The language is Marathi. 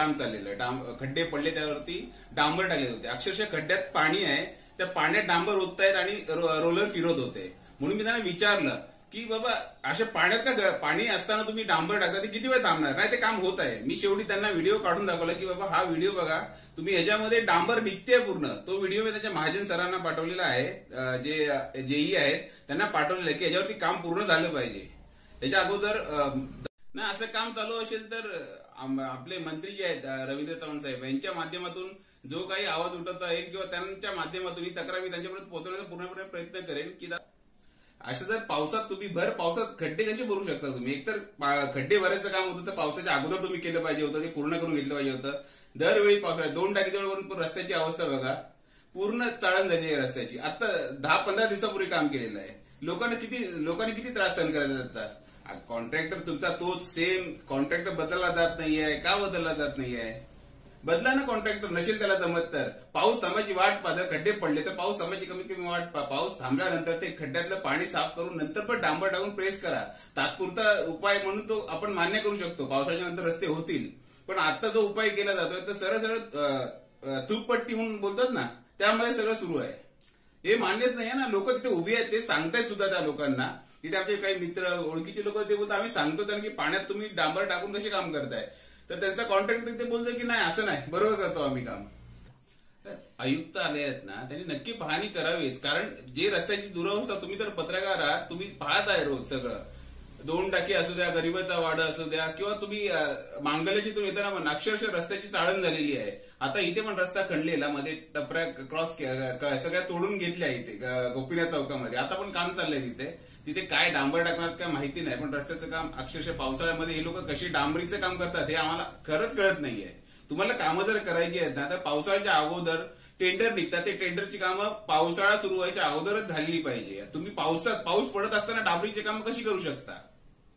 काम चाललेलं, खड्डे पडले त्यावरती डांबर टाकले होते. अक्षरशः खड्ड्यात पाणी आहे, त्या पाण्यात डांबर ओततायत आणि रोलर फिरत होते. म्हणून मी त्यांना विचारलं की बाबा अशा पाण्यात का पाणी असताना तुम्ही डांबर टाकता, ते किती वेळ थांबणार? नाही, ते काम होत आहे. मी शेवटी त्यांना व्हिडिओ काढून दाखवला की बाबा हा व्हिडिओ बघा तुम्ही, ह्याच्यामध्ये डांबर निघते पूर्ण. तो व्हिडिओ मी त्याच्या महाजन सरांना पाठवलेला आहे, जे जेई आहेत त्यांना पाठवलेला आहे की ह्याच्यावरती काम पूर्ण झालं पाहिजे. त्याच्या अगोदर ना असं काम चालू असेल तर आपले मंत्री जे आहेत रवींद्र चव्हाण साहेब, यांच्या माध्यमातून जो काही आवाज उठत आहे किंवा त्यांच्या माध्यमातून ही तक्रार मी त्यांच्यापर्यंत पोहोचवण्याचा पूर्णपणे प्रयत्न करेन की असं जर पावसात तुम्ही भर पावसात खड्डे कसे भरू शकता तुम्ही? एकतर खड्डे भरायचं काम होतं तर पावसाच्या अगोदर तुम्ही केलं पाहिजे होतं, ते पूर्ण करून घेतलं पाहिजे होतं. दरवेळी पावसाळ्यात 2 टाकीजवळवरून रस्त्याची अवस्था बघा, पूर्ण चाळण झाली आहे रस्त्याची. आता 10-15 दिवसापूर्वी काम केलेलं आहे. लोकांनी किती त्रास सहन करायचा त्याचा? कॉन्ट्रॅक्टर तुमचा तोच सेम कॉन्ट्रॅक्टर बदलला जात नाहीये. का बदलला जात नाहीये? बदला ना कॉन्ट्रॅक्टर, नसेल त्याला जमत तर. पाऊस थांबायची वाट पहा, जर खड्डे पडले तर पाऊस थांबायची कमीत कमी वाट पहा. पाऊस थांबल्यानंतर ते खड्ड्यातलं पाणी साफ करून नंतर पण डांबर टाकून प्रेस करा. तात्पुरता उपाय म्हणून तो आपण मान्य करू शकतो, पावसाच्या नंतर रस्ते होतील. पण आता जो उपाय केला जातोय तर सरळ तूपपट्टी म्हणून बोलतात ना, त्यामध्ये सगळं सुरू आहे. हे मान्यच नाही ना. लोक तिथे उभी आहेत, ते सांगतायत सुद्धा त्या लोकांना. तिथे आमचे काही मित्र ओळखीचे लोक ते बोलतात आम्ही सांगतो त्यांना की पाण्यात तुम्ही डांबर टाकून कसे काम करताय. तर त्यांचा कॉन्ट्रॅक्टर तिथे बोलतो की नाही असं नाही, बरोबर करतो आम्ही काम. आयुक्त आले आहेत ना, त्यांनी नक्की पाहणी करावीच. कारण जे रस्त्याची दुरवस्था, तुम्ही तर पत्रकार आहात, तुम्ही पाहत आहे रोज सगळं. 2 टाकी असू द्या, गरीबाचा वाडा असू द्या, किंवा तुम्ही मांगल्याचीतून येताना पण अक्षरशः रस्त्याची चाळण झालेली आहे. आता इथे पण रस्ता खणलेला, मध्ये टपऱ्या क्रॉस सगळ्या तोडून घेतल्या इथे गोपीनाथ चौकामध्ये. आता पण काम चाललंय तिथे काय डांबर टाकणार काय माहिती नाही. पण रस्त्याचं काम अक्षरशः पावसाळ्यामध्ये हे लोक कशी डांबरीचं काम करतात हे आम्हाला खरंच कळत नाहीये. तुम्हाला कामं जर करायची आहेत ना तर पावसाळ्याच्या अगोदर टेंडर निघतात, ते टेंडरची कामं पावसाळा सुरू व्हायच्या अगोदरच झालेली पाहिजे. तुम्ही पाऊस पडत असताना डांबरीची कामं कशी करू शकता?